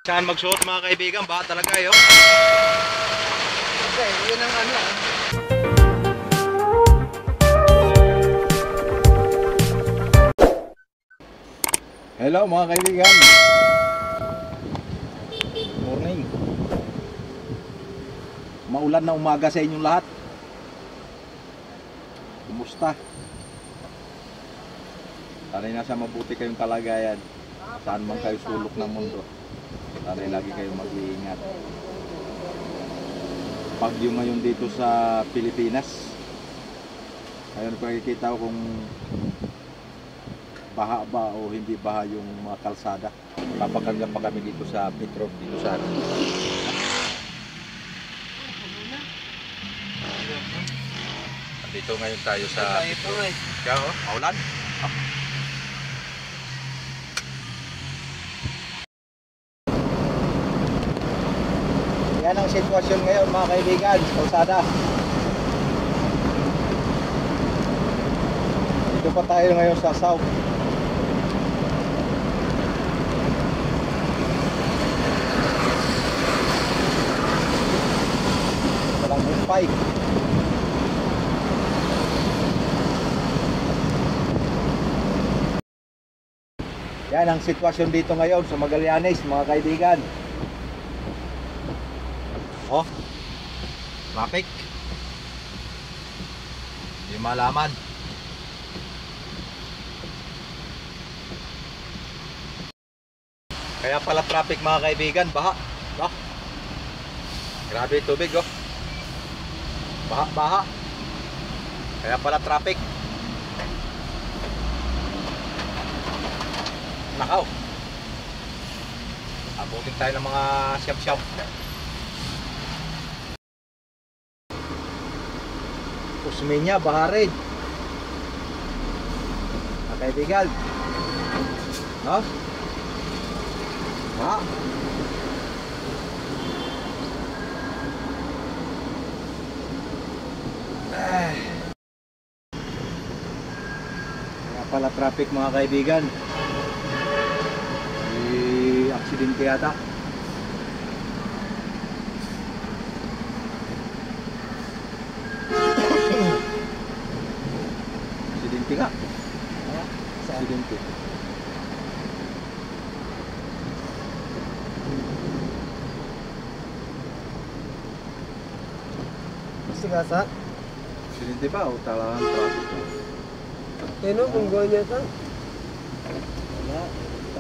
Saan magsuot mga kaibigan? Baha talaga yun. Okay, yun ang ano. Hello mga kaibigan. Morning. Maulan na umaga sa inyong lahat. Kumusta? Sana'y nasa mabuti kayong kalagayan. Saan man kayo sulok ng mundo. Sana'y lagi kayong mag-iingat. Bagyo ngayon dito sa Pilipinas. Ngayon pakikita ko kung baha ba o hindi baha yung mga kalsada. Papaganda pa kami dito sa Petro, dito sa dito ngayon tayo sa Petro. Kaya maulan. Yan ang sitwasyon ngayon mga kaibigan sa kalsada. Dito pa tayo ngayon sa South. Walang humpay. Yan ang sitwasyon dito ngayon sa Magallanes mga kaibigan. Oh, traffic. Hindi malaman. Kaya pala traffic mga kaibigan, baha. Oh. Grabe tubig oh. Baha, baha. Kaya pala traffic. Nakaw. Abutin tayo ng mga siyap-siyap. Usmeña, baha rin. Mga kaibigan. No? Baha. Kaya pala traffic mga kaibigan. Aksidente yata. Aksidente nga. Aksidente. Gusto ka sa? Aksidente ba o talagang traffic? Ano, mungguan niya ito? Wala.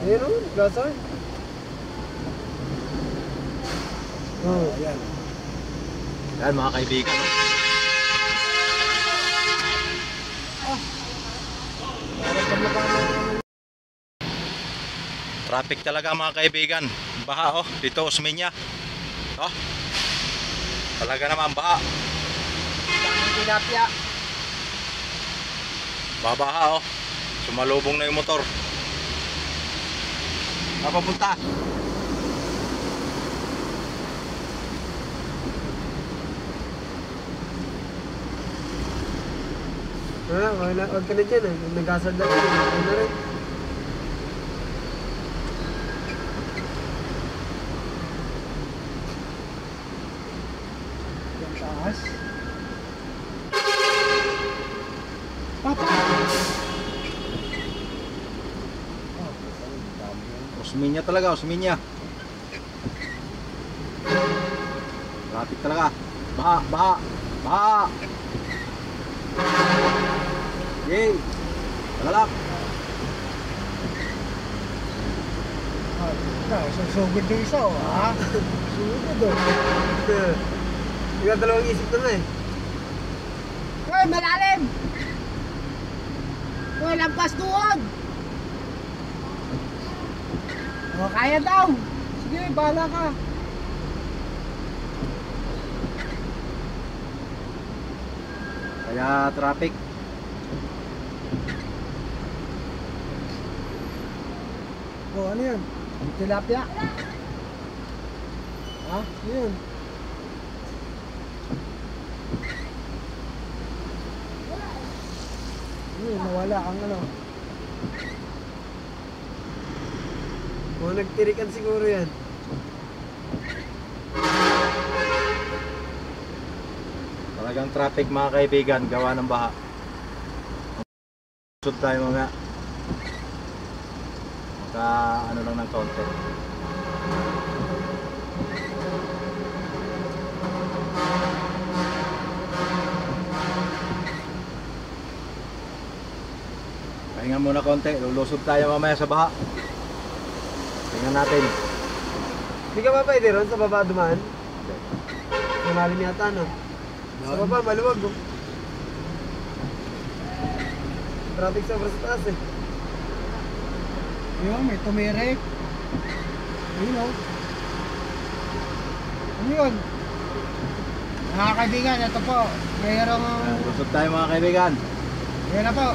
Ano, gasan? Oh, Ayan. Yan mga kaibigan. Traffic talaga mga kaibigan. Baha oh, dito Usmeña. Oh. Talaga naman baha. daming tilapia. Baha oh. Sumalubong na yung motor. Napapunta. Huwag ka na dyan eh. Nag-asad na rin. Huwag na rin. Yung taas. Papa! Usmeña talaga, Usmeña. Traffic talaga. Baha, baha, baha. Yay! Tagalak! Susugod yung isa oh, ha? Susugod oh. Hindi ka dalawang isip na eh. Uy, malalim! Uy, lampas tuwag! O, kaya daw! Sige, bahala ka. Kaya traffic. O, ano yun? Tilapia? Ha? Yun. Yun, nawala ang ano. O, nagtirikan siguro yan. Talagang traffic mga kaibigan, gawa ng baha. Susod tayo mamaya. Maka ano lang ng konti. Pahinga muna konti, lulusog tayo mamaya sa baha. Tingnan natin. Hindi ka ba pwede ron sa baba dumaan? Malalim yata, no? Sa baba, maluwag, oh. Traffic sobra sa taas, eh. Yun, may tumirik. Ayun, oh. Ano yun? Mga kaibigan, ito po. Mayroong... Lusog tayo mga kaibigan. Yan na po.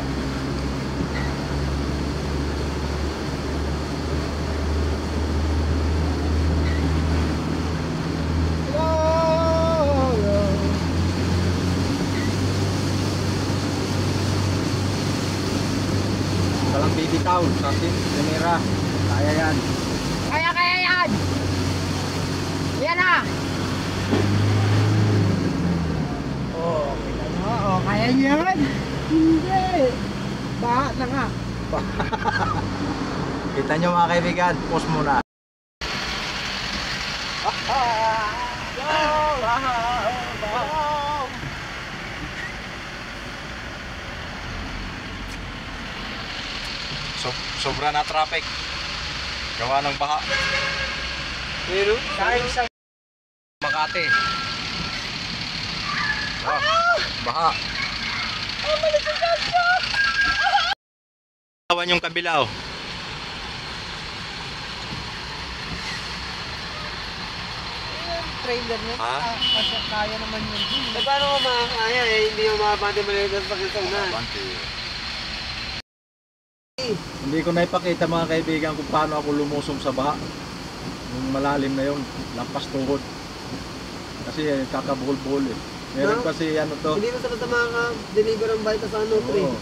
Walang bibitaw sa Primera. Kaya yan. Kaya yan! Yan na! Oh, kita nyo? Oh, kaya nyo yan? Hindi! Baha na nga. Kita nyo mga kaibigan, pause muna. Sobra na traffic. Gawa ng baha. Pero, kahit sa... Makati. Baha. Awan yung kabila oh. Trailer niya, Ha? kasi kaya naman yun. Paano ko makakaya eh, hindi mo makapante maliit sa kisauna. Hindi ko na ipakita mga kaibigan kung paano ako lumusong sa baha. Yung malalim na yun, lampas tuhod. Kasi kakabuhol-buhol eh. Meron No? kasi ano to. Hindi mo sa maka-deliver ang bike sa ano, pre. Oo.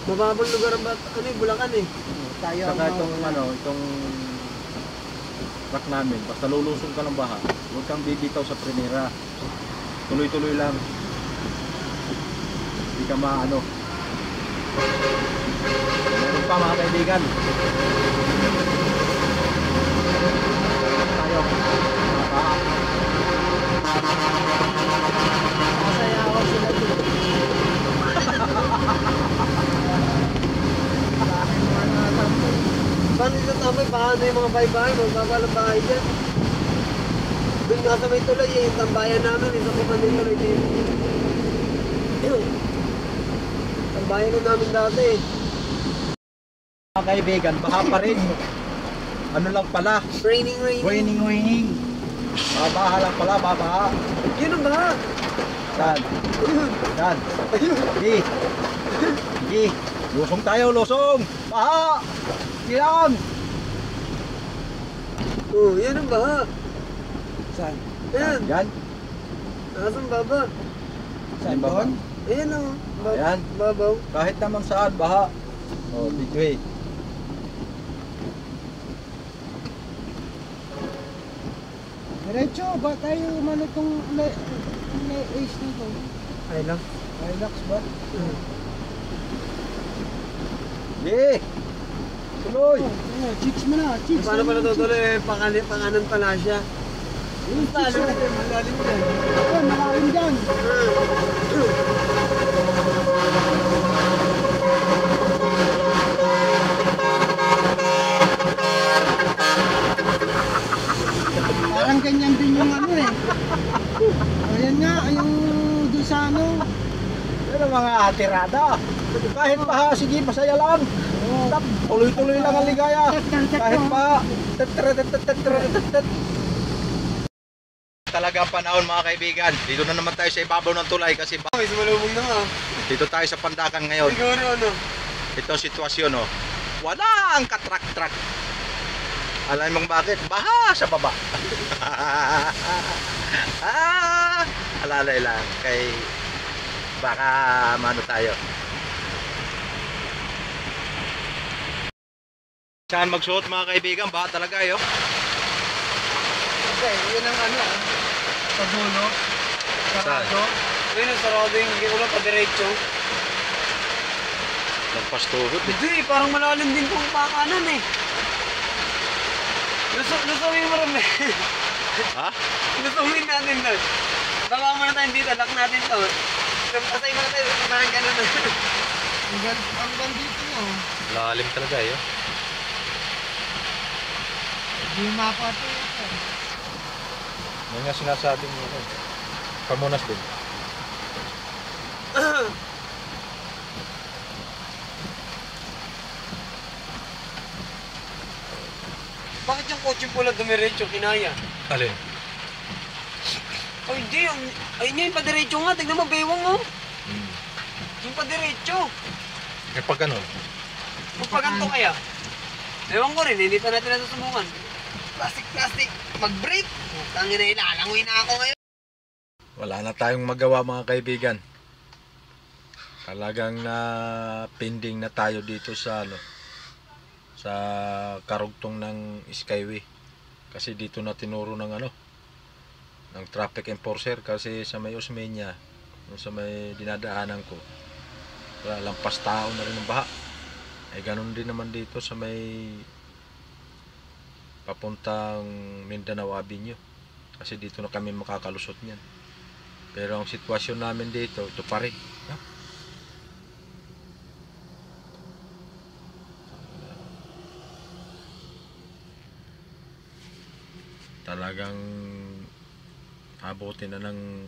Mababang lugar ang ano eh, Bulacan eh. Tayo Saka itong ano, itong truck namin, basta lulusong ka ng baha, huwag kang bibitaw sa Primera. Tuloy-tuloy lang. Hindi ka maano. Meron pa mga kaibigan. Tayo. Mga baha. Masaya ako sila dito. Paano dito tambay? Paano yung mga bahay-bahay? Magbabalang bahay dyan. Doon nga sa may tulay eh, yung tambayan namin, isa ko pa nila rin eh. Tambayan ko namin dati eh. Mga kaibigan, baha pa rin. Ano lang pala? Raining. Raining. Babaha lang pala, babaha. Yun ang baha. Saan? Ayun. Saan? Ayun. Sige. Lusong tayo, lusong! Baha! Yan! Oh, yan ang baha. Saan? Ayan. Yan. Nasaan baba? Saan doon? Ayan o. Ayan. Babaw. Kahit naman saan, baha. Oh, dito eh. Diretso, ba tayo umano itong ace nito? Hilux. Hilux ba? Sige! Tuloy! Chicks mo na, chicks. Paano pala tutuloy? Pakanan pala siya. Yung talo, malalim dyan. Oo, malalim dyan. Parang ganyan din yung ano eh. Ayan nga, yung doon sa ano. Yan ang mga atirada. Kahit baha, sige, masaya lang. Tuloy-tuloy lang ang ligaya. Kahit baha. Talaga ang panahon mga kaibigan. Dito na naman tayo sa ibabaw ng tulay kasi Ay, sumalubog na nga. dito tayo sa Pandakan ngayon. Siguro ano. Ito ang sitwasyon oh. Wala ang katrak-trak. Alam mong bakit? Baha sa baba. Alalay lang kay baka mano tayo. Saan magsuot mga kaibigan? Baha talaga yo. Okay, yun ang ano. Sa dulo. Saan? Sarado. Ayun, sarado yung ulo pa diretso. Lampas tuhod eh. Hindi, parang malalim din kung pakanan eh. Lusumin mo rin eh. Ha? Lusumin natin doon. Baka muna tayo dito, lock natin to. Pasay mo na tayo, parang gano'n na. Ang bandito mo. Lalim talaga eh. Hindi mapa ito. May nga sinasabing ano, pamunas din. Bakit yung kotse pula dumiretso, kinaya? Alin? Ay, hindi. Ayun nga, yung padiretso nga. Tignan mo, bewang mo. Yung padiretso. Eh pag ano? Magpaganto kaya? Ewan ko rin, hindi pa natin nasusubukan. Plastic. Mag-brake. Tangin na ilalangoy na ako ngayon. Wala na tayong magawa mga kaibigan. Talagang na pending na tayo dito sa ano, sa karugtong ng Skyway. Kasi dito na tinuro ng ano, ng traffic enforcer kasi sa may Osmeña, sa may dinadaanan ko. Wala, lampas tao na rin ng baha. Ay ganun din naman dito sa may papuntang Mindanao Avenue. Kasi dito na kami makakalusot niyan. Pero ang sitwasyon namin dito, ito pa rin. No? Talagang abutin na ng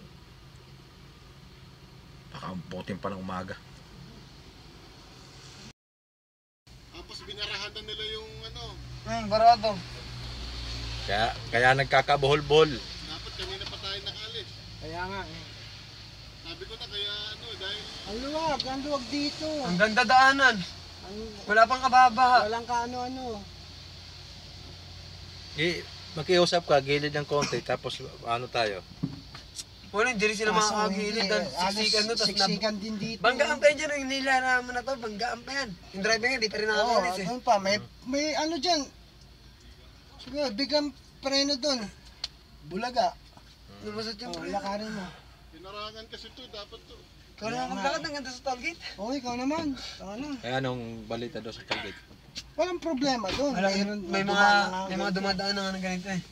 baka abutin pa ng umaga. Tapos binarahan na nila yung ano, Barado. Kaya nagkakabuhol-buhol. dapat kanina pa tayo nakalis. Kaya nga eh. Sabi ko na kaya ano, dahil Ang luwag dito. Ang ganda daanan. Wala pang kababaha. Walang kaano-ano. Makiusap ka, gilid ng konti, tapos ano tayo? Wala, hindi rin sila makakagilid. Siksikan no, tapos siksikan din dito. Banggaan pa yan dyan, yung nilalaman na to, banggaan pa yan. Yung driver nga, di pa rin Oo, nakakalis eh. doon pa. May ano dyan. Siguro, biglang preno doon. Bulaga. Lumasot yung Oo, pre. lakarin mo. pinarangan kasi to, dapat to. Ikaw na maglakad ng ganda sa tollgate. Oo, ikaw naman. Ano? Kaya anong balita doon sa target? Walang problema doon. Wala, may mga dumadaan na nga ng ganito eh.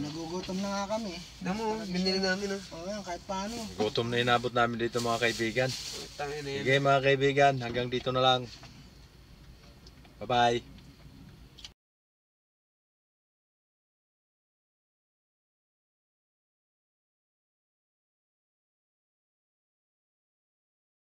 Nagugutom na nga kami. Damo, binili namin oh. Oo, yan, kahit paano. Gutom na inabot namin dito mga kaibigan. Tangin na yan. Sige mga kaibigan, hanggang dito na lang. Bye-bye.